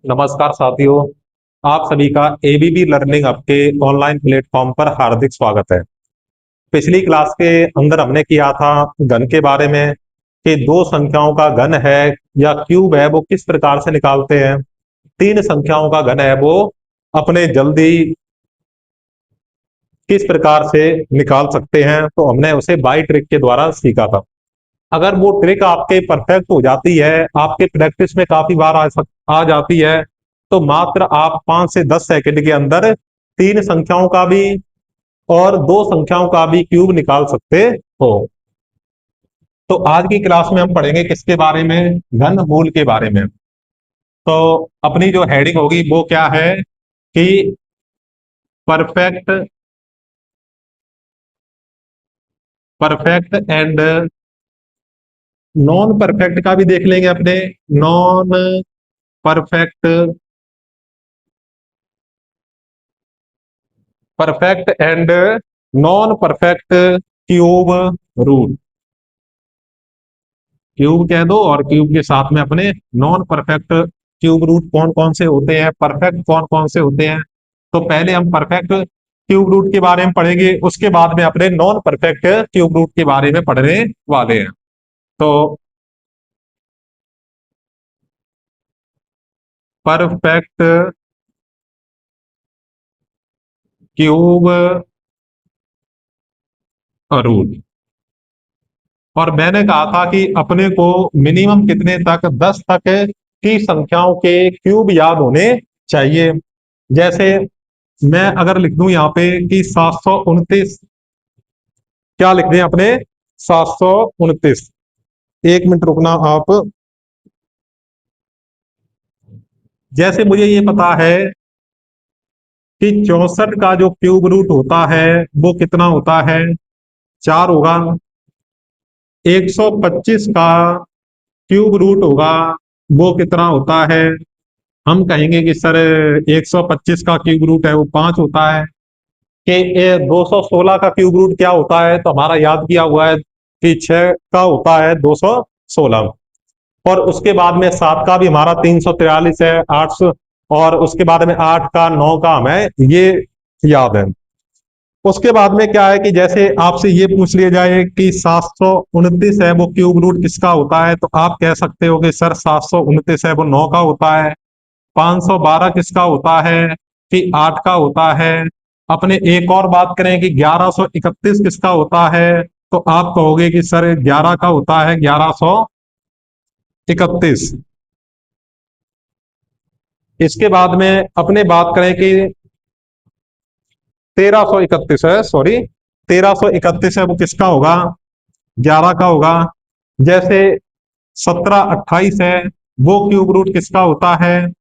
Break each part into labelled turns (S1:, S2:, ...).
S1: नमस्कार साथियों। आप सभी का एबीबी लर्निंग ऐप के ऑनलाइन प्लेटफॉर्म पर हार्दिक स्वागत है। पिछली क्लास के अंदर हमने किया था घन के बारे में कि दो संख्याओं का घन है या क्यूब है वो किस प्रकार से निकालते हैं। तीन संख्याओं का घन है वो अपने जल्दी किस प्रकार से निकाल सकते हैं, तो हमने उसे बाई ट्रिक के द्वारा सीखा था। अगर वो ट्रिक आपके परफेक्ट हो जाती है, आपके प्रैक्टिस में काफी बार आ जाती है, तो मात्र आप 5 से 10 सेकंड के अंदर तीन संख्याओं का भी और दो संख्याओं का भी क्यूब निकाल सकते हो। तो आज की क्लास में हम पढ़ेंगे किसके बारे में, घन मूल के बारे में। तो अपनी जो हेडिंग होगी वो क्या है कि perfect perfect and non perfect का भी देख लेंगे अपने। Non perfect perfect and non perfect cube root. Cube कह दो और क्यूब के साथ में अपने नॉन परफेक्ट क्यूब रूट कौन कौन से होते हैं, परफेक्ट कौन कौन से होते हैं। तो पहले हम परफेक्ट क्यूब रूट के बारे में पढ़ेंगे, उसके बाद में अपने नॉन परफेक्ट क्यूब रूट के बारे में पढ़ने वाले हैं। तो परफेक्ट क्यूब रूट। और मैंने कहा था कि अपने को मिनिमम कितने तक, 10 तक की संख्याओं के क्यूब याद होने चाहिए। जैसे मैं अगर लिख दूं यहाँ पे कि 729, क्या लिख दें अपने, 729। एक मिनट रुकना आप। जैसे मुझे ये पता है कि 64 का जो क्यूब रूट होता है वो कितना होता है, 4 होगा। 125 का क्यूब रूट होगा वो कितना होता है, हम कहेंगे कि सर 125 का क्यूब रूट है वो 5 होता है। कि 216 का क्यूब रूट क्या होता है, तो हमारा याद किया हुआ है कि 6 का होता है 216। और उसके बाद में 7 का भी हमारा 343 है, 800। और उसके बाद में 8 का, 9 का हमें ये याद है। उसके बाद में क्या है कि जैसे आपसे ये पूछ लिया जाए कि 729 है वो क्यूब रूट किसका होता है, तो आप कह सकते हो कि सर 729 है वो 9 का होता है। 512 किसका होता है, कि 8 का होता है। अपने एक और बात करें कि 1131 किसका होता है, तो आप कहोगे कि सर 11 का होता है, 1131। इसके बाद में अपने बात करें कि 1331 है, सॉरी 1331 है वो किसका होगा, 11 का होगा। जैसे 1728 है वो क्यूब रूट किसका होता है,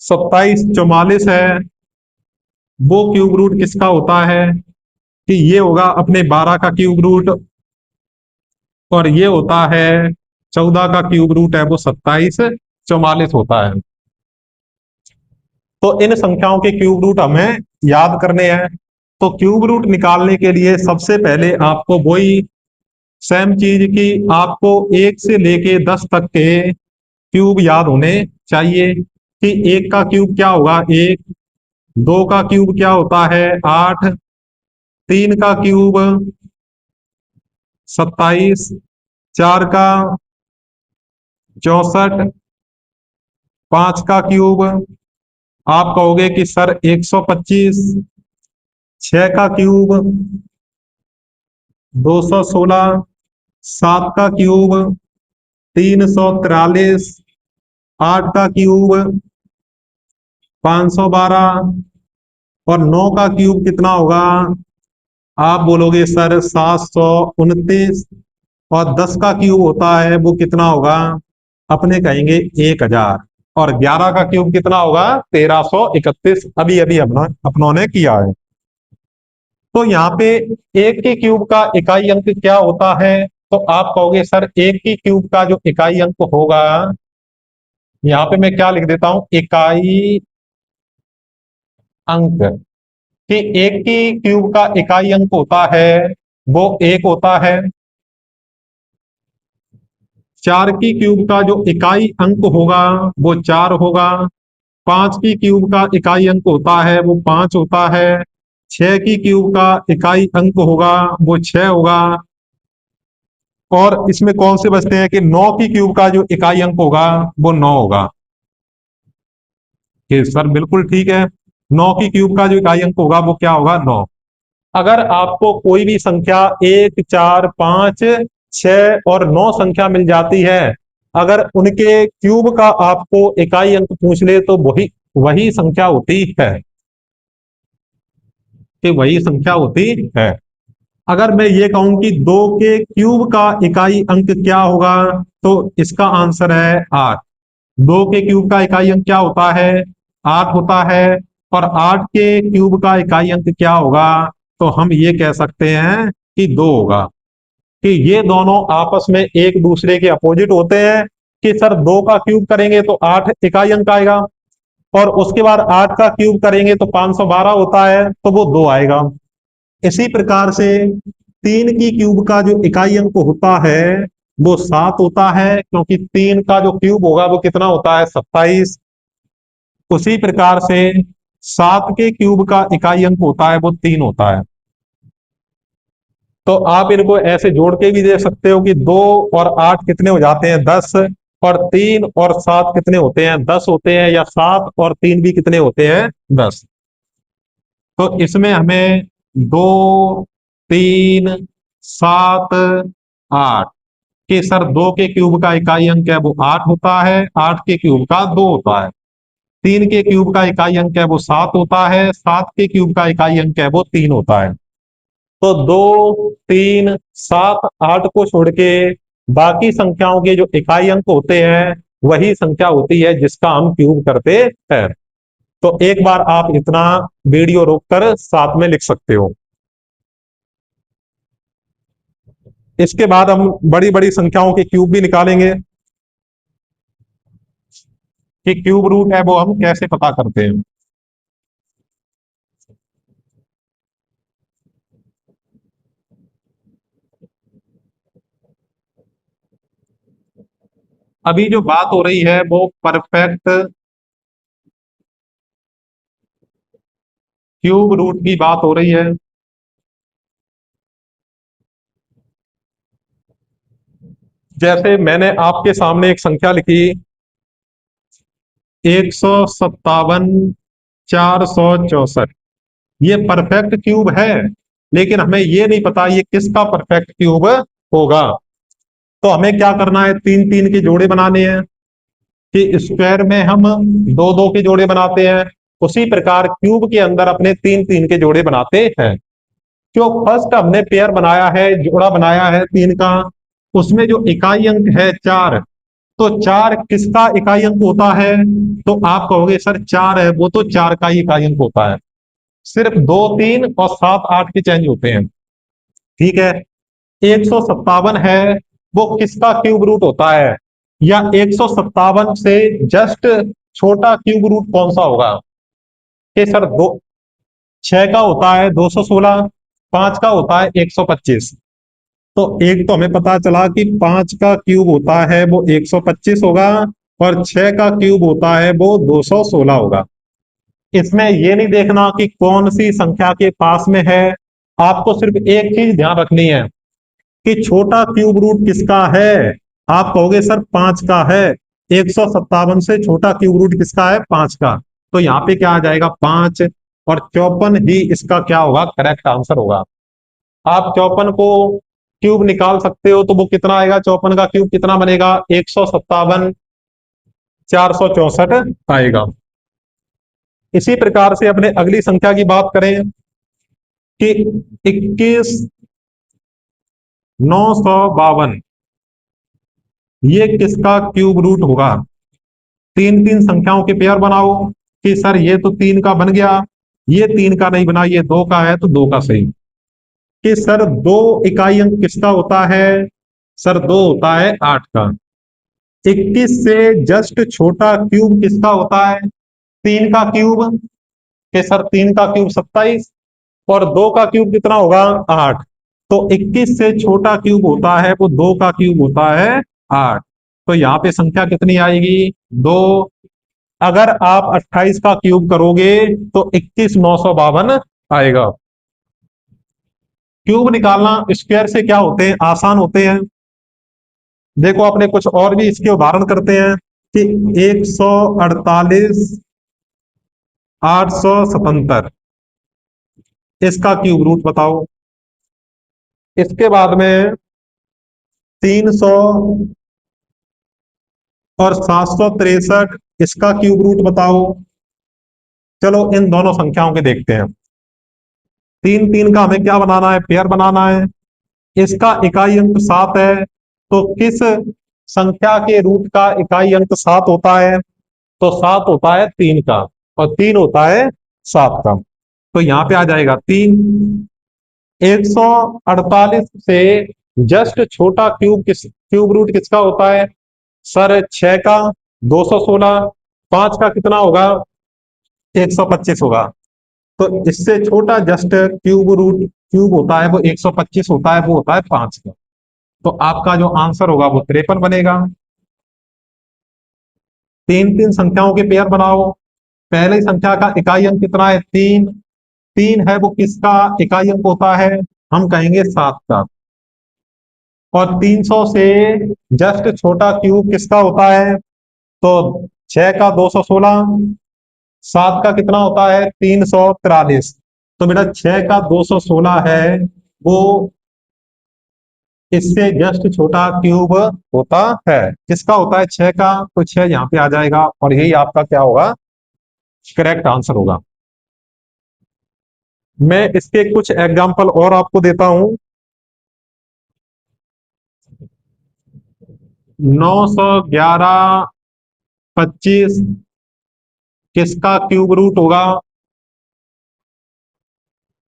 S1: 2744 है वो क्यूब रूट किसका होता है, कि ये होगा अपने 12 का क्यूब रूट। और ये होता है 14 का क्यूब रूट है वो 2744 होता है। तो इन संख्याओं के क्यूब रूट हमें याद करने हैं। तो क्यूब रूट निकालने के लिए सबसे पहले आपको वही सेम चीज की आपको 1 से लेके 10 तक के क्यूब याद होने चाहिए। कि 1 का क्यूब क्या होगा 1, 2 का क्यूब क्या होता है 8, 3 का क्यूब 27, 4 का 64, 5 का क्यूब आप कहोगे कि सर 125, 6 का क्यूब 216, 7 का क्यूब 343, 8 का क्यूब 512 और 9 का क्यूब कितना होगा, आप बोलोगे सर 729। और 10 का क्यूब होता है वो कितना होगा, अपने कहेंगे 1000। और 11 का क्यूब कितना होगा 1331, अभी अभी अपनों ने किया है। तो यहाँ पे एक के क्यूब का इकाई अंक क्या होता है, तो आप कहोगे सर एक की क्यूब का जो इकाई अंक होगा, यहाँ पे मैं क्या लिख देता हूं, इकाई अंक। कि एक की क्यूब का इकाई अंक होता है वो 1 होता है। 4 की क्यूब का जो इकाई अंक होगा वो 4 होगा। 5 की क्यूब का इकाई अंक होता है वो 5 होता है। 6 की क्यूब का इकाई अंक होगा वो 6 होगा। और इसमें कौन से बचते हैं कि 9 की क्यूब का जो इकाई अंक होगा वो 9 होगा। कि सर बिल्कुल ठीक है, 9 की क्यूब का जो इकाई अंक होगा वो क्या होगा, 9। अगर आपको कोई भी संख्या 1, 4, 5, 6 और 9 संख्या मिल जाती है, अगर उनके क्यूब का आपको इकाई अंक पूछ ले तो वही वही संख्या होती है, कि वही संख्या होती है। अगर मैं ये कहूं कि 2 के क्यूब का इकाई अंक क्या होगा, तो इसका आंसर है 8। 2 के क्यूब का इकाई अंक क्या होता है, 8 होता है। और 8 के क्यूब का इकाई अंक क्या होगा, तो हम ये कह सकते हैं कि 2 होगा। कि ये दोनों आपस में एक दूसरे के अपोजिट होते हैं। कि सर 2 का क्यूब करेंगे तो 8 इकाई अंक आएगा, और उसके बाद 8 का क्यूब करेंगे तो 512 होता है, तो वो 2 आएगा। इसी प्रकार से 3 की क्यूब का जो इकाई अंक होता है वो 7 होता है, क्योंकि 3 का जो क्यूब होगा वो कितना होता है, 27। उसी प्रकार से 7 के क्यूब का इकाई अंक होता है वो 3 होता है। तो आप इनको ऐसे जोड़ के भी दे सकते हो कि 2 और 8 कितने हो जाते हैं, 10। और 3 और 7 कितने होते हैं, 10 होते हैं। या 7 और 3 भी कितने होते हैं, 10। तो इसमें हमें 2, 3, 7, 8 कि सर 2 के क्यूब का इकाई अंक है वो 8 होता है, 8 के क्यूब का 2 होता है। 3 के क्यूब का इकाई अंक है वो 7 होता है, 7 के क्यूब का इकाई अंक है वो 3 होता है। तो 2, 3, 7, 8 को छोड़ के बाकी संख्याओं के जो इकाई अंक होते हैं वही संख्या होती है जिसका हम क्यूब करते हैं। तो एक बार आप इतना वीडियो रोककर साथ में लिख सकते हो। इसके बाद हम बड़ी बड़ी संख्याओं के क्यूब भी निकालेंगे कि क्यूब रूट है वो हम कैसे पता करते हैं। अभी जो बात हो रही है वो परफेक्ट क्यूब रूट की बात हो रही है। जैसे मैंने आपके सामने एक संख्या लिखी, 157, 464। ये परफेक्ट क्यूब है, लेकिन हमें ये नहीं पता ये किसका परफेक्ट क्यूब होगा। तो हमें क्या करना है, 3 3 के जोड़े बनाने हैं। कि स्क्वायर में हम 2 2 के जोड़े बनाते हैं, उसी प्रकार क्यूब के अंदर अपने 3 3 के जोड़े बनाते हैं। जो फर्स्ट हमने पेयर बनाया है, जोड़ा बनाया है 3 का, उसमें जो इकाई अंक है 4, तो 4 किसका इकाई अंक होता है, तो आप कहोगे सर 4 है वो तो 4 का ही इकाई अंक होता है। सिर्फ 2, 3 और 7, 8 के चेंज होते हैं। ठीक है। 157 है वो किसका क्यूब रूट होता है, या 157 से जस्ट छोटा क्यूब रूट कौन सा होगा। कि सर दो 6 का होता है 216, 5 का होता है 125। तो एक तो हमें पता चला कि 5 का क्यूब होता है वो 125 होगा, और 6 का क्यूब होता है वो 216 होगा। इसमें ये नहीं देखना कि कौन सी संख्या के पास में है, आपको सिर्फ एक चीज ध्यान रखनी है कि छोटा क्यूब रूट किसका है। आप कहोगे सर 5 का है, 157 से छोटा क्यूब रूट किसका है, 5 का। तो यहाँ पे क्या आ जाएगा, 5। और 54 ही इसका क्या होगा, करेक्ट आंसर होगा। आप 54 को क्यूब निकाल सकते हो, तो वो कितना आएगा, 54 का क्यूब कितना बनेगा, 157, 464 आएगा। इसी प्रकार से अपने अगली संख्या की बात करें कि 21,952, ये किसका क्यूब रूट होगा। 3 3 संख्याओं के पेयर बनाओ। कि सर ये तो 3 का बन गया, ये 3 का नहीं बना, ये 2 का है तो 2 का सही। कि सर 2 इकाई अंक किसका होता है, सर 2 होता है 8 का। 21 से जस्ट छोटा क्यूब किसका होता है, 3 का क्यूब। कि सर 3 का क्यूब 27, और 2 का क्यूब कितना होगा, 8। तो 21 से छोटा क्यूब होता है वो 2 का क्यूब होता है 8। तो यहाँ पे संख्या कितनी आएगी? 2। अगर आप 28 का क्यूब करोगे तो 21,952 आएगा। क्यूब निकालना स्क्वायर से क्या होते हैं? आसान होते हैं। देखो अपने कुछ और भी इसके उदाहरण करते हैं कि 148 877 इसका क्यूब रूट बताओ। इसके बाद में 300 और 763 इसका क्यूब रूट बताओ। चलो इन दोनों संख्याओं के देखते हैं। 3 का हमें क्या बनाना है? पेयर बनाना है। इसका इकाई अंक 7 है, तो किस संख्या के रूट का इकाई अंक 7 होता है? तो 7 होता है 3 का, और 3 होता है 7 का। तो यहां पे आ जाएगा 3। 148 से जस्ट छोटा क्यूब रूट किसका होता है? सर 6 का 216, 5 का कितना होगा? 125 होगा। तो इससे छोटा जस्ट क्यूब होता है वो 125 होता है, वो होता है 5 का। तो आपका जो आंसर होगा वो 53 बनेगा। 3 संख्याओं के पेयर बनाओ। पहली संख्या का इकाई अंक कितना है? 3। 3 है वो किसका इकाई अंक होता है? हम कहेंगे 7 का। और 300 से जस्ट छोटा क्यूब किसका होता है? तो 6 का 216, 7 का कितना होता है? 343। तो बेटा 6 का 216 है वो इससे जस्ट छोटा क्यूब होता है। किसका होता है? 6 का। तो 6 यहाँ पे आ जाएगा और यही आपका क्या होगा? करेक्ट आंसर होगा। मैं इसके कुछ एग्जांपल और आपको देता हूं। 911 25 किसका क्यूब रूट होगा?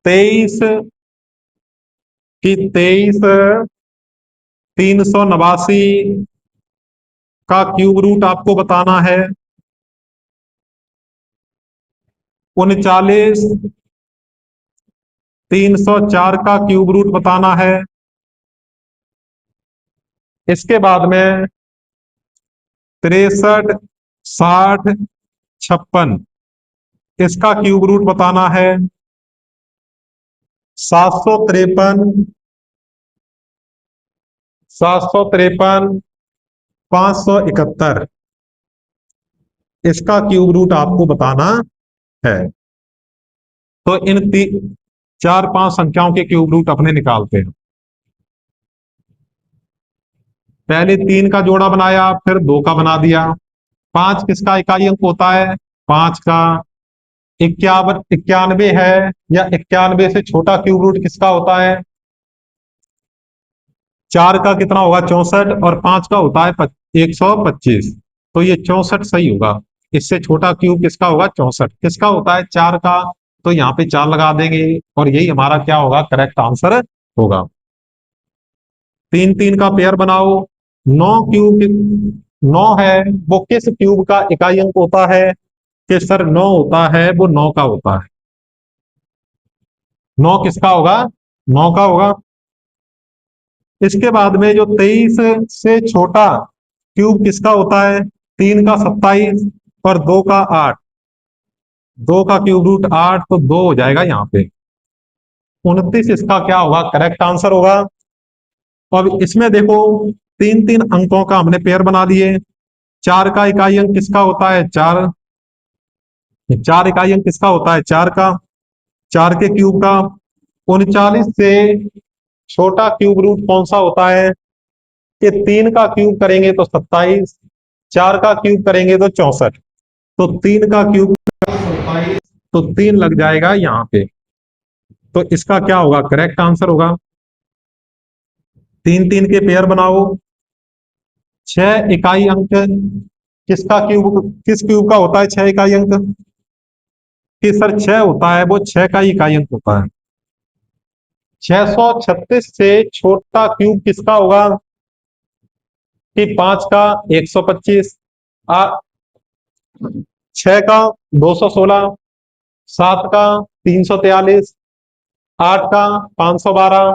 S1: 23 की 23 389 का क्यूब रूट आपको बताना है। 39 304 का क्यूब रूट बताना है। इसके बाद में 63 60 56 इसका क्यूब रूट बताना है। 753 571 इसका क्यूब रूट आपको बताना है। तो इन 4-5 संख्याओं के क्यूब रूट अपने निकालते हैं। पहले 3 का जोड़ा बनाया, फिर 2 का बना दिया। 5 किसका इकाई अंक होता है? 5 का। 91 है, या 91 से छोटा क्यूब रूट किसका होता है? 4 का कितना होगा? 64, और 5 का होता है 125। तो ये 64 सही होगा। इससे छोटा क्यूब किसका होगा? 64। किसका होता है? 4 का। तो यहाँ पे 4 लगा देंगे और यही हमारा क्या होगा? करेक्ट आंसर होगा। 3 का पेयर बनाओ। 9 है वो किस क्यूब का इकाई अंक होता है? कि सर 9 होता है वो 9 का होता है। 9 किसका होगा? 9 का होगा। इसके बाद में जो 23 से छोटा क्यूब किसका होता है? 3 का 27 और 2 का 8। 2 का क्यूब रूट 8, तो 2 हो जाएगा यहाँ पे। 29 इसका क्या होगा? करेक्ट आंसर होगा। अब इसमें देखो 3 अंकों का हमने पेयर बना लिए। 4 का इकाई अंक किसका होता है? 4। 4 इकाई अंक किसका होता है? 4 का। 4 के क्यूब का। 39 से छोटा क्यूब रूट कौन सा होता है? कि 3 का क्यूब करेंगे तो 27, 4 का क्यूब करेंगे तो 64। तो 3 का क्यूब 27, तो 3 लग जाएगा यहाँ पे। तो इसका क्या होगा? करेक्ट आंसर होगा। 3 के पेयर बनाओ। 6 इकाई अंक किस क्यूब का होता है? 6 इकाई अंक कि सर 6 होता है वो 6 का इकाई अंक होता है। 636 से छोटा क्यूब किसका होगा? कि 5 का 125, 6 का 216, 7 का 343, 8 का 512,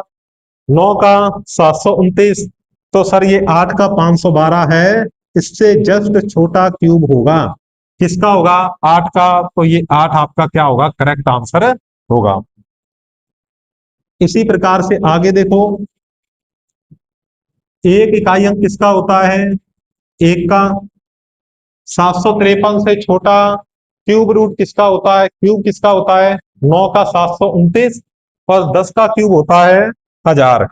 S1: 9 का 729। तो सर ये 8 का 512 है इससे जस्ट छोटा क्यूब होगा, किसका होगा? 8 का। तो ये 8 आपका क्या होगा? करेक्ट आंसर होगा। इसी प्रकार से आगे देखो, एक इकाई अंक किसका होता है? एक का। 753 से छोटा क्यूब रूट किसका होता है? क्यूब किसका होता है? 9 का 729, और 10 का क्यूब होता है 1000।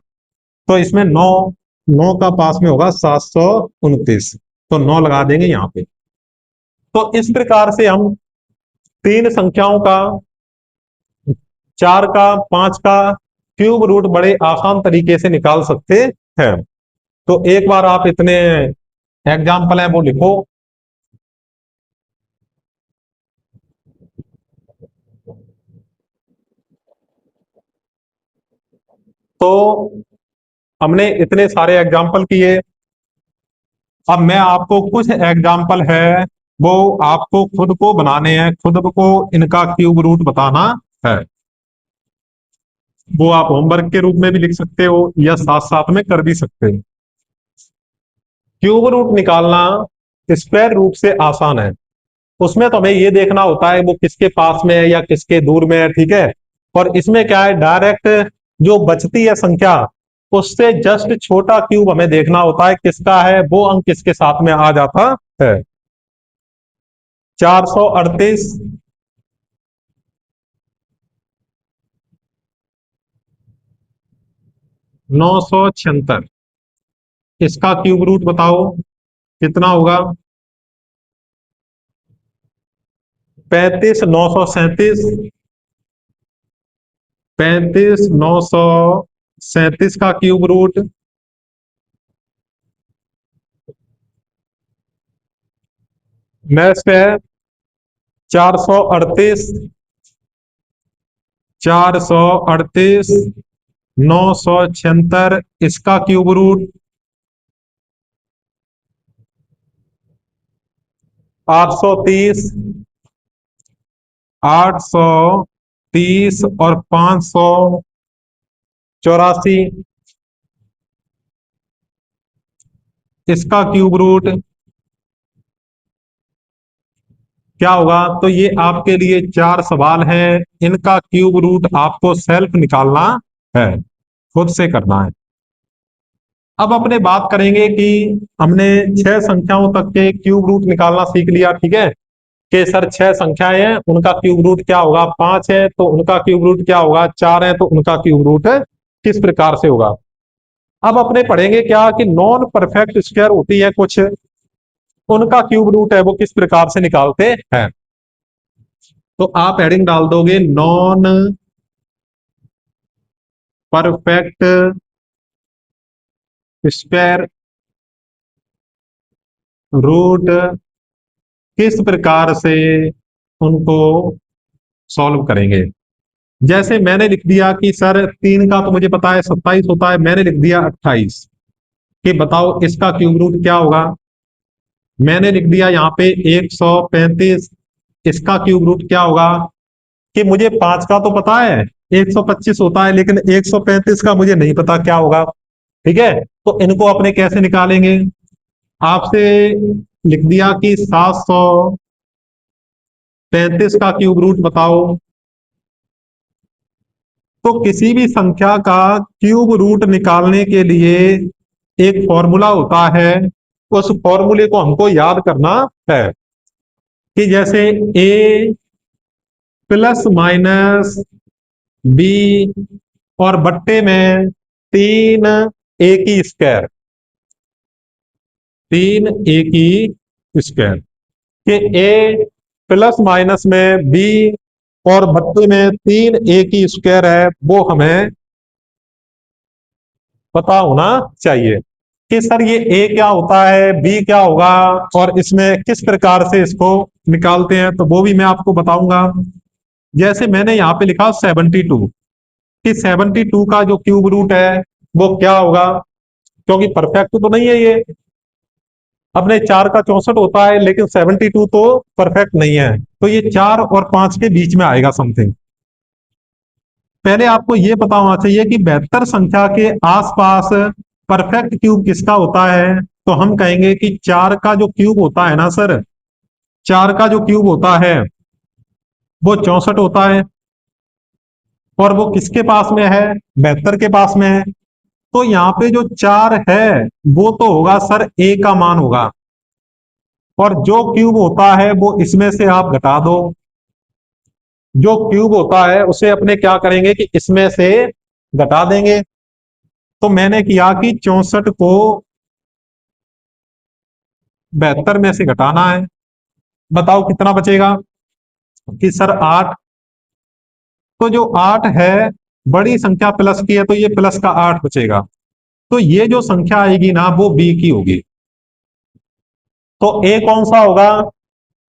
S1: तो इसमें 9, 9 का पास में होगा 729, तो 9 लगा देंगे यहाँ पे। तो इस प्रकार से हम तीन संख्याओं का, 4 का, 5 का क्यूब रूट बड़े आसान तरीके से निकाल सकते हैं। तो एक बार आप इतने एग्जाम्पल हैं वो लिखो। तो हमने इतने सारे एग्जाम्पल किए। अब मैं आपको कुछ एग्जाम्पल है वो आपको खुद को बनाने हैं, खुद को इनका क्यूब रूट बताना है। वो आप होमवर्क के रूप में भी लिख सकते हो या साथ साथ में कर भी सकते हो। क्यूब रूट निकालना स्क्वायर रूट से आसान है। उसमें तो हमें ये देखना होता है वो किसके पास में है या किसके दूर में है, ठीक है। और इसमें क्या है, डायरेक्ट जो बचती है संख्या उससे जस्ट छोटा क्यूब हमें देखना होता है किसका है, वो अंक किसके साथ में आ जाता है। 438, 976, इसका क्यूब रूट बताओ कितना होगा? 35,937, 35,937 का क्यूब रूट। नेक्स्ट है 438, 438, 976, इसका क्यूब रूट 830, 830 और 584, इसका क्यूब रूट क्या होगा? तो ये आपके लिए 4 सवाल हैं, इनका क्यूब रूट आपको सेल्फ निकालना है, खुद से करना है। अब अपने बात करेंगे कि हमने 6 संख्याओं तक के क्यूब रूट निकालना सीख लिया, ठीक है। कि सर 6 संख्याएं हैं उनका क्यूब रूट क्या होगा? 5 है तो उनका क्यूब रूट क्या होगा? 4 है तो उनका क्यूब रूट किस प्रकार से होगा। अब अपने पढ़ेंगे क्या कि नॉन परफेक्ट स्क्वायर होती है कुछ, उनका क्यूब रूट है वो किस प्रकार से निकालते हैं। तो आप हेडिंग डाल दोगे नॉन परफेक्ट स्क्वायर रूट किस प्रकार से उनको सॉल्व करेंगे। जैसे मैंने लिख दिया कि सर 3 का तो मुझे पता है 27 होता है, मैंने लिख दिया 28, कि बताओ इसका क्यूब रूट क्या होगा। मैंने लिख दिया यहाँ पे 135, इसका क्यूब रूट क्या होगा। कि मुझे 5 का तो पता है 125 होता है, लेकिन 135 का मुझे नहीं पता क्या होगा, ठीक है। तो इनको अपने कैसे निकालेंगे? आपसे लिख दिया कि 735 का क्यूब रूट बताओ। तो किसी भी संख्या का क्यूब रूट निकालने के लिए एक फॉर्मूला होता है, उस फॉर्मूले को हमको याद करना है। कि जैसे ए प्लस माइनस बी और बट्टे में 3 ए की स्क्वायर, 3 ए की स्क्वायर। कि ए प्लस माइनस में बी और बट्टे में 3 ए की स्क्वायर है, वो हमें पता होना चाहिए। कि सर ये ए क्या होता है, बी क्या होगा, और इसमें किस प्रकार से इसको निकालते हैं, तो वो भी मैं आपको बताऊंगा। जैसे मैंने यहाँ पे लिखा 72, कि 72 का जो क्यूब रूट है वो क्या होगा। क्योंकि परफेक्ट तो नहीं है ये, अपने 4 का 64 होता है लेकिन 72 तो परफेक्ट नहीं है, तो ये 4 और 5 के बीच में आएगा समथिंग। पहले आपको ये पता होना चाहिए कि 72 संख्या के आसपास परफेक्ट क्यूब किसका होता है। तो हम कहेंगे कि 4 का जो क्यूब होता है ना सर, 4 का जो क्यूब होता है वो 64 होता है, और वो किसके पास में है, 72 के पास में है। तो यहाँ पे जो 4 है वो तो होगा सर ए का मान होगा, और जो क्यूब होता है वो इसमें से आप घटा दो। जो क्यूब होता है उसे अपने क्या करेंगे कि इसमें से घटा देंगे। तो मैंने किया कि 64 को 72 में से घटाना है। बताओ कितना बचेगा, कि सर 8। तो जो 8 है बड़ी संख्या प्लस की है, तो ये प्लस का 8 बचेगा। तो ये जो संख्या आएगी ना वो बी की होगी। तो ए कौन सा होगा,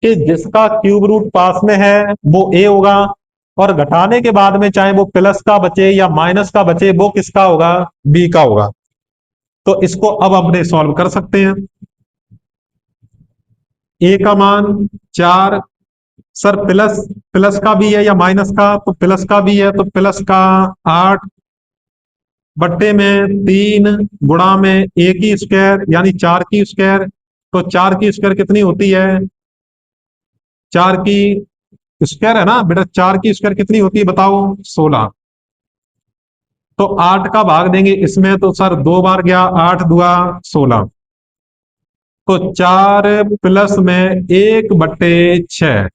S1: कि जिसका क्यूब रूट पास में है वो ए होगा, और घटाने के बाद में चाहे वो प्लस का बचे या माइनस का बचे वो किसका होगा, बी का होगा। तो इसको अब अपने सॉल्व कर सकते हैं। ए का मान 4, सर प्लस प्लस का भी है या माइनस का, तो प्लस का भी है, तो प्लस का 8 बट्टे में 3 गुणा में ए की स्क्वायर यानी 4 की स्क्वायर। तो 4 की स्क्वायर कितनी होती है, 4 की स्क्वायर है ना बेटा, 4 की स्क्वायर कितनी होती है बताओ, 16। तो 8 का भाग देंगे इसमें, तो सर 2 बार गया, 8 दुआ 16। तो 4 प्लस में 1/6।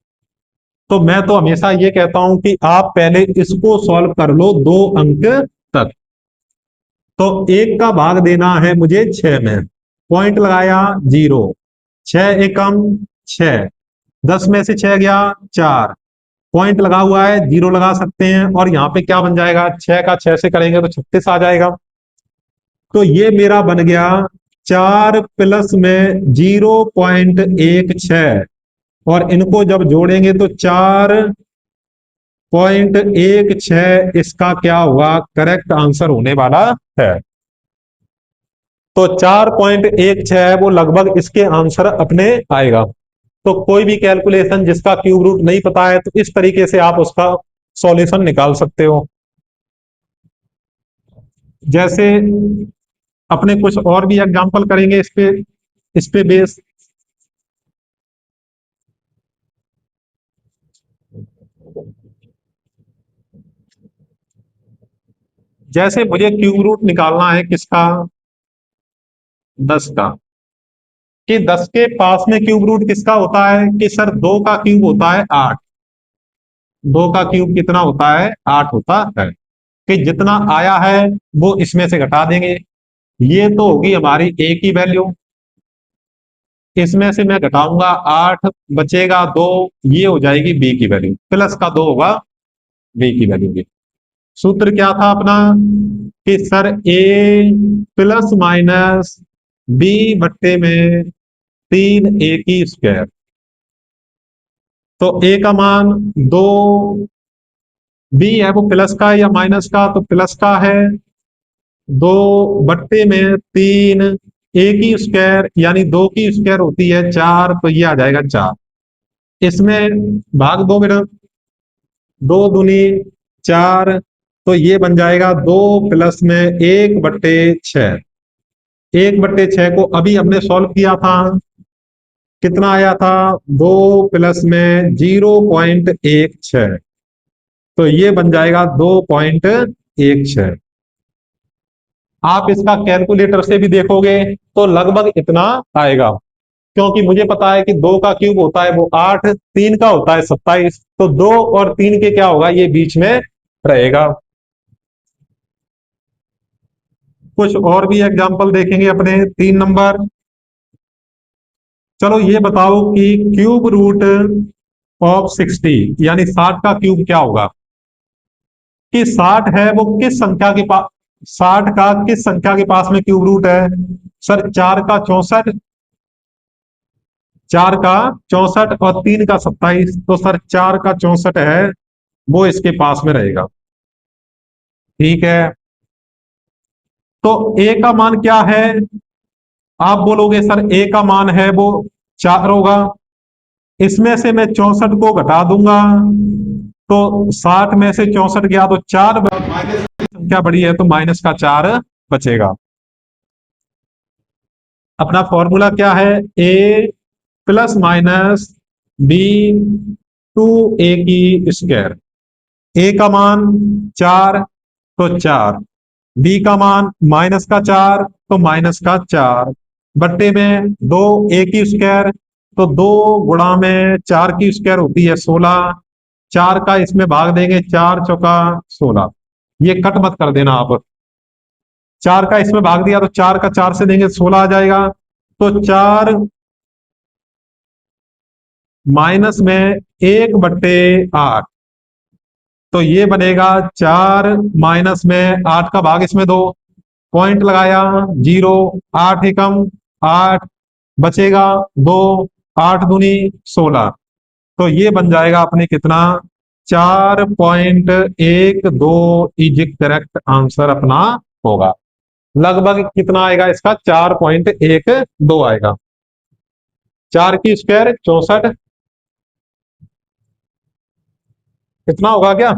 S1: तो मैं तो हमेशा ये कहता हूं कि आप पहले इसको सॉल्व कर लो 2 अंक तक। तो 1 का भाग देना है मुझे 6 में, पॉइंट लगाया 0, 6 एकम 6, 10 में से 6 गया 4, पॉइंट लगा हुआ है 0 लगा सकते हैं, और यहां पे क्या बन जाएगा, 6 का 6 से करेंगे तो 36 आ जाएगा। तो ये मेरा बन गया 4 प्लस में 0.16, और इनको जब जोड़ेंगे तो 4.16 इसका क्या हुआ, करेक्ट आंसर होने वाला है। तो 4.16 है वो लगभग इसके आंसर अपने आएगा। तो कोई भी कैलकुलेशन जिसका क्यूब रूट नहीं पता है तो इस तरीके से आप उसका सॉल्यूशन निकाल सकते हो। जैसे अपने कुछ और भी एग्जांपल करेंगे इस पे बेस। जैसे मुझे क्यूब रूट निकालना है किसका, 10 का, कि 10 के पास में क्यूब रूट किसका होता है, कि सर 2 का क्यूब होता है 8। 2 का क्यूब कितना होता है, 8 होता है। कि जितना आया है वो इसमें से घटा देंगे। ये तो होगी हमारी ए की वैल्यू, इसमें से मैं घटाऊंगा 8, बचेगा 2, ये हो जाएगी बी की वैल्यू, प्लस का 2 होगा बी की वैल्यू की। सूत्र क्या था अपना, कि सर ए प्लस माइनस बी बट्टे में 3 ए की स्क्वायर। तो ए का मान 2, बी है वो प्लस का है या माइनस का, तो प्लस का है, 2/3 ए की स्क्वायर यानी 2 की स्क्वायर होती है 4, तो ये आ जाएगा 4। इसमें भाग दो बेटा, 2 दूनी 4, तो ये बन जाएगा 2 प्लस में 1/6। 1/6 को अभी हमने सॉल्व किया था, कितना आया था, 2 प्लस में 0.16, तो ये बन जाएगा 2.16। आप इसका कैलकुलेटर से भी देखोगे तो लगभग इतना आएगा, क्योंकि मुझे पता है कि 2 का क्यूब होता है वो 8, 3 का होता है 27, तो 2 और 3 के क्या होगा, ये बीच में रहेगा। कुछ और भी एग्जांपल देखेंगे अपने 3 नंबर। चलो ये बताओ कि क्यूब रूट ऑफ 60 यानी 60 का क्यूब क्या होगा, कि 60 है वो किस संख्या के पास, 60 का किस संख्या के पास में क्यूब रूट है, सर 4 का 64, 4 का 64 और 3 का 27, तो सर 4 का 64 है वो इसके पास में रहेगा। ठीक है, तो ए का मान क्या है, आप बोलोगे सर ए का मान है वो 4 होगा, इसमें से मैं 64 को घटा दूंगा, तो 60 में से 64 गया तो 4, संख्या बड़ी है तो -4 बचेगा। अपना फॉर्मूला क्या है, ए प्लस माइनस बी टू ए की स्क्वायर। ए का मान 4 तो 4, बी का मान माइनस का 4 तो माइनस का 4, बट्टे में 2 ए की स्क्वायर, तो 2 गुणा में 4 की स्क्वायर होती है 16, 4 का इसमें भाग देंगे, 4 चौका 16। ये कट मत कर देना आप, 4 का इसमें भाग दिया तो 4 का 4 से देंगे 16 आ जाएगा, तो 4 माइनस में 1/8, तो ये बनेगा 4 माइनस में 8 का भाग इसमें 2, पॉइंट लगाया 0, 8 एकम 8, बचेगा 2, 8 दूनी 16, तो ये बन जाएगा अपने कितना, 4.12 इज करेक्ट आंसर अपना होगा। लगभग कितना आएगा इसका, 4.12 आएगा। 4 की स्क्वायर 64, कितना होगा क्या,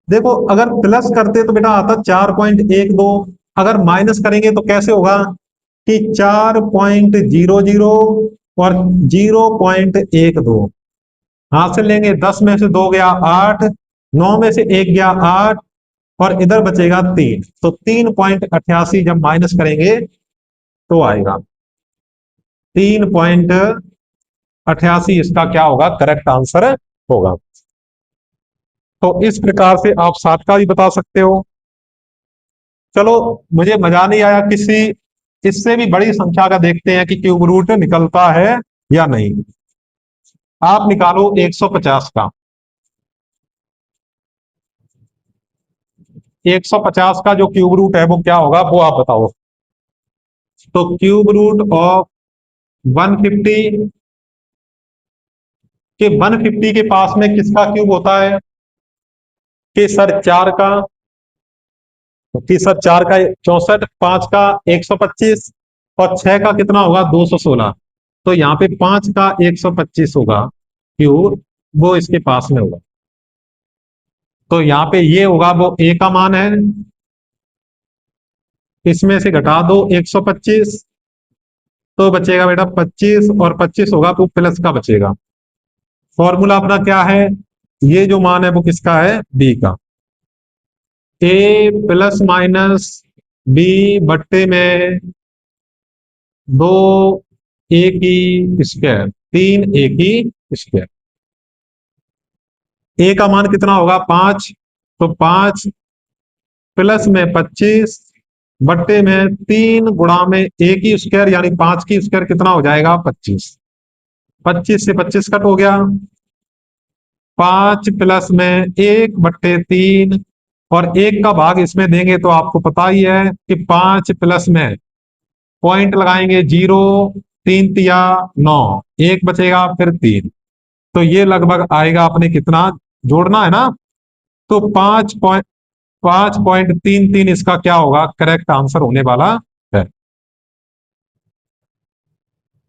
S1: देखो अगर प्लस करते तो बेटा आता 4.12, अगर माइनस करेंगे तो कैसे होगा कि 4.00 और 0.12, हाथ से लेंगे, 10 में से 2 गया 8, 9 में से 1 गया 8, और इधर बचेगा 3, तो 3.88 जब माइनस करेंगे तो आएगा 3.88, इसका क्या होगा, करेक्ट आंसर होगा। तो इस प्रकार से आप 7 का भी बता सकते हो। चलो, मुझे मजा नहीं आया, किसी इससे भी बड़ी संख्या का देखते हैं कि क्यूब रूट निकलता है या नहीं। आप निकालो 150 का, 150 का जो क्यूब रूट है वो क्या होगा, वो आप बताओ। तो क्यूब रूट ऑफ 150 के 150 के पास में किसका क्यूब होता है, कि सर 4 का, कि सर 4 का 64, 5 का 125, और 6 का कितना होगा 216, तो यहाँ पे 5 का 125 होगा क्यूब, वो इसके पास में होगा। तो यहाँ पे ये होगा, वो ए का मान है, इसमें से घटा दो 125, तो बचेगा बेटा 25, और 25 होगा तो प्लस का बचेगा। फॉर्मूला अपना क्या है, ये जो मान है वो किसका है, बी का। ए प्लस माइनस बी बट्टे में 2 ए की स्क्वायर, 3 ए की स्क्वायर। ए का मान कितना होगा 5, तो 5 प्लस में 25 बट्टे में 3 गुणा में ए की स्क्वायर, यानी 5 की स्क्वायर, कितना हो जाएगा 25, 25 से 25 कट हो गया, 5 प्लस में 1/3, और 1 का भाग इसमें देंगे तो आपको पता ही है कि 5 प्लस में पॉइंट लगाएंगे 0, 3 तिया 9, 1 बचेगा फिर 3, तो ये लगभग आएगा अपने कितना, जोड़ना है ना, तो 5.33 इसका क्या होगा, करेक्ट आंसर होने वाला है।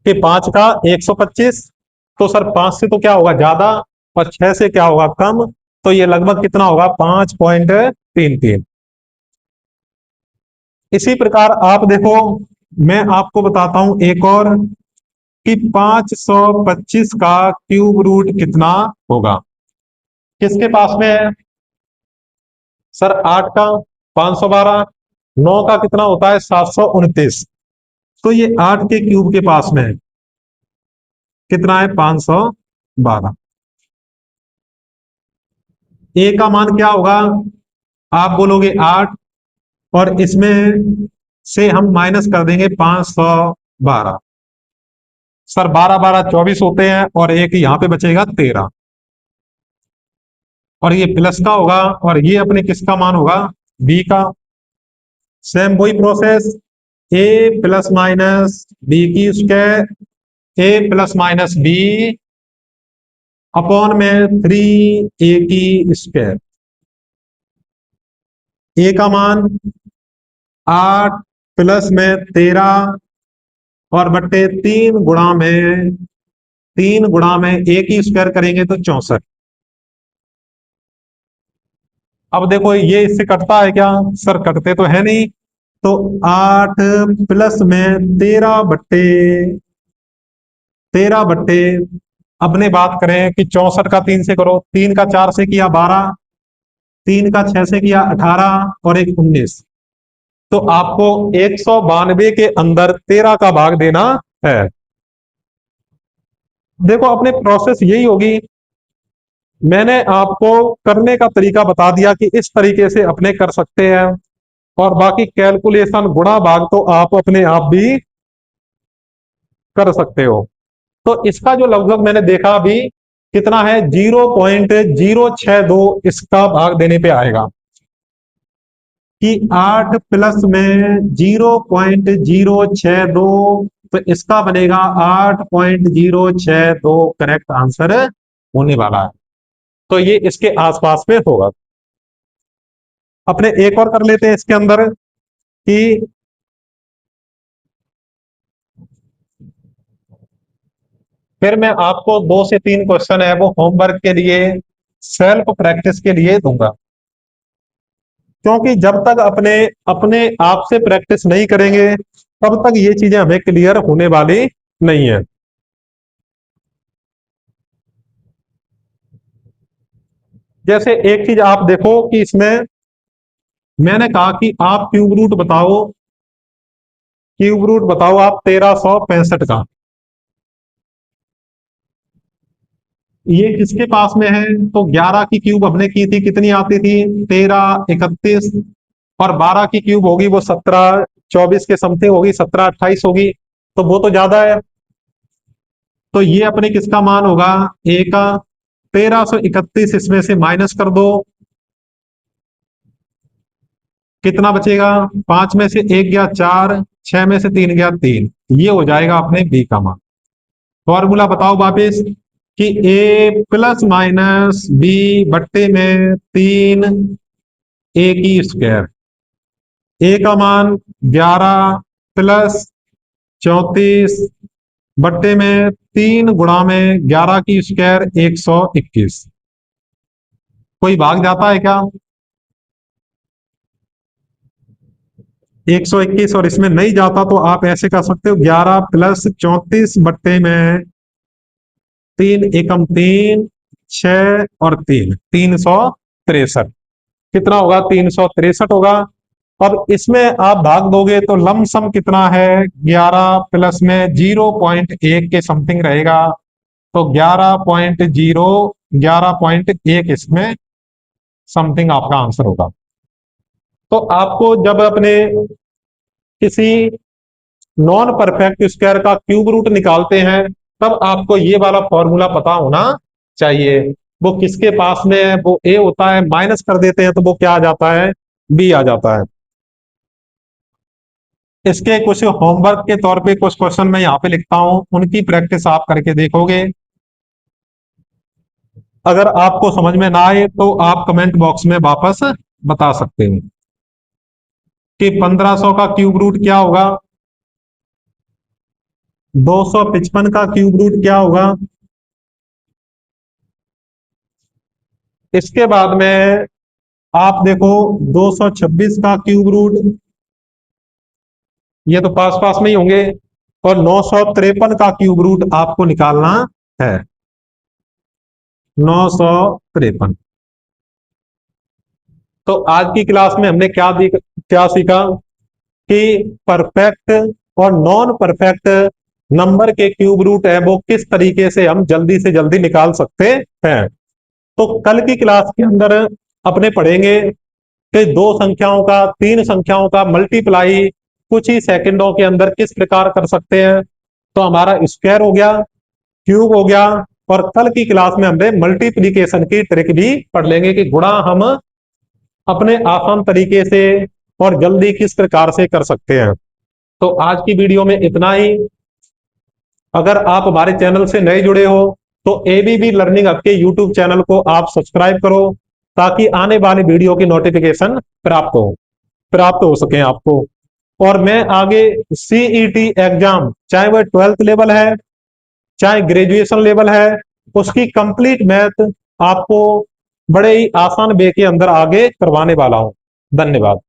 S1: कि 5 का 125, तो सर 5 से तो क्या होगा ज्यादा, और 6 से क्या होगा कम, तो ये लगभग कितना होगा 5.33। इसी प्रकार आप देखो, मैं आपको बताता हूं एक और, कि 525 का क्यूब रूट कितना होगा, किसके पास में है, सर 8 का 512, 9 का कितना होता है 729, तो ये 8 के क्यूब के पास में है, कितना है 512। ए का मान क्या होगा, आप बोलोगे 8, और इसमें से हम माइनस कर देंगे 512, सर 12 12 24 होते हैं, और एक यहाँ पे बचेगा 13, और ये प्लस का होगा, और ये अपने किसका मान होगा, बी का। सेम वही प्रोसेस, ए प्लस माइनस बी की स्क्वायर, ए प्लस माइनस बी अपॉन में 3 ए की स्क्वायर। ए का मान 8 प्लस में 13, और बट्टे 3 गुणा में ए की स्क्वायर करेंगे तो 64। अब देखो ये इससे कटता है क्या, सर कटते तो है नहीं, तो 8 प्लस में 13 बट्टे अपने बात करें कि 64 का 3 से करो, 3 का 4 से किया 12, 3 का 6 से किया 18 और एक 19। तो आपको 192 के अंदर 13 का भाग देना है। देखो अपने प्रोसेस यही होगी, मैंने आपको करने का तरीका बता दिया कि इस तरीके से अपने कर सकते हैं, और बाकी कैलकुलेशन गुणा भाग तो आप अपने आप भी कर सकते हो। तो इसका जो लगभग मैंने देखा अभी कितना है, 0.062 इसका भाग देने पे आएगा कि 8 प्लस में 0.062, तो इसका बनेगा 8.062 करेक्ट आंसर होने वाला है। तो ये इसके आसपास में होगा। अपने एक और कर लेते हैं इसके अंदर कि फिर मैं आपको 2 से 3 क्वेश्चन है वो होमवर्क के लिए, सेल्फ प्रैक्टिस के लिए दूंगा, क्योंकि जब तक अपने अपने आप से प्रैक्टिस नहीं करेंगे तब तक ये चीजें हमें क्लियर होने वाली नहीं है। जैसे एक चीज आप देखो कि इसमें मैंने कहा कि आप क्यूब रूट बताओ आप 1365 का, ये किसके पास में है, तो 11 की क्यूब हमने की थी, कितनी आती थी 13, 31, और 12 की क्यूब होगी वो 17, 24 के समथिंग होगी, 17, 28 होगी, तो वो तो ज्यादा है। तो ये अपने किसका मान होगा, ए का। 1331 इसमें से माइनस कर दो, कितना बचेगा, 5 में से 1 गया 4, 6 में से 3 गया 3, ये हो जाएगा अपने बी का मान। फॉर्मूला बताओ वापिस कि ए प्लस माइनस बी बट्टे में 3 ए की स्क्वायर, ए का मान 11 प्लस 34 बट्टे में 3 गुणा में 11 की स्क्वायर 121। कोई भाग जाता है क्या, 121 और इसमें नहीं जाता, तो आप ऐसे कर सकते हो 11 प्लस 34 बट्टे में 3 एकम 3, 6 और 3, 363। कितना होगा, 363 होगा। अब इसमें आप भाग दोगे तो लमसम कितना है, 11 प्लस में 0.1 के समथिंग रहेगा, तो 11.1 इसमें समथिंग आपका आंसर होगा। तो आपको जब अपने किसी नॉन परफेक्ट स्क्वायर का क्यूब रूट निकालते हैं तब आपको ये वाला फॉर्मूला पता होना चाहिए। वो किसके पास में है, वो ए होता है, माइनस कर देते हैं तो वो क्या आ जाता है, बी आ जाता है। इसके कुछ होमवर्क के तौर पे कुछ क्वेश्चन मैं यहाँ पे लिखता हूं, उनकी प्रैक्टिस आप करके देखोगे। अगर आपको समझ में ना आए तो आप कमेंट बॉक्स में वापस बता सकते हो कि 1500 का क्यूब रूट क्या होगा, 255 का क्यूब रूट क्या होगा। इसके बाद में आप देखो 226 का क्यूब रूट, ये तो पास पास में ही होंगे, और 953 का क्यूब रूट आपको निकालना है, 953। तो आज की क्लास में हमने क्या सीखा कि परफेक्ट और नॉन परफेक्ट नंबर के क्यूब रूट है वो किस तरीके से हम जल्दी से जल्दी निकाल सकते हैं। तो कल की क्लास के अंदर अपने पढ़ेंगे कि 2 संख्याओं का 3 संख्याओं का मल्टीप्लाई कुछ ही सेकंडों के अंदर किस प्रकार कर सकते हैं। तो हमारा स्क्वायर हो गया, क्यूब हो गया, और कल की क्लास में हमने मल्टीप्लीकेशन की ट्रिक भी पढ़ लेंगे कि गुणा हम अपने आसान तरीके से और जल्दी किस प्रकार से कर सकते हैं। तो आज की वीडियो में इतना ही। अगर आप हमारे चैनल से नए जुड़े हो तो एबीबी लर्निंग हब के यूट्यूब चैनल को आप सब्सक्राइब करो ताकि आने वाली वीडियो की नोटिफिकेशन प्राप्त हो सके आपको। और मैं आगे सीईटी एग्जाम, चाहे वह 12th लेवल है चाहे ग्रेजुएशन लेवल है, उसकी कंप्लीट मैथ आपको बड़े ही आसान वे के अंदर आगे करवाने वाला हूं। धन्यवाद।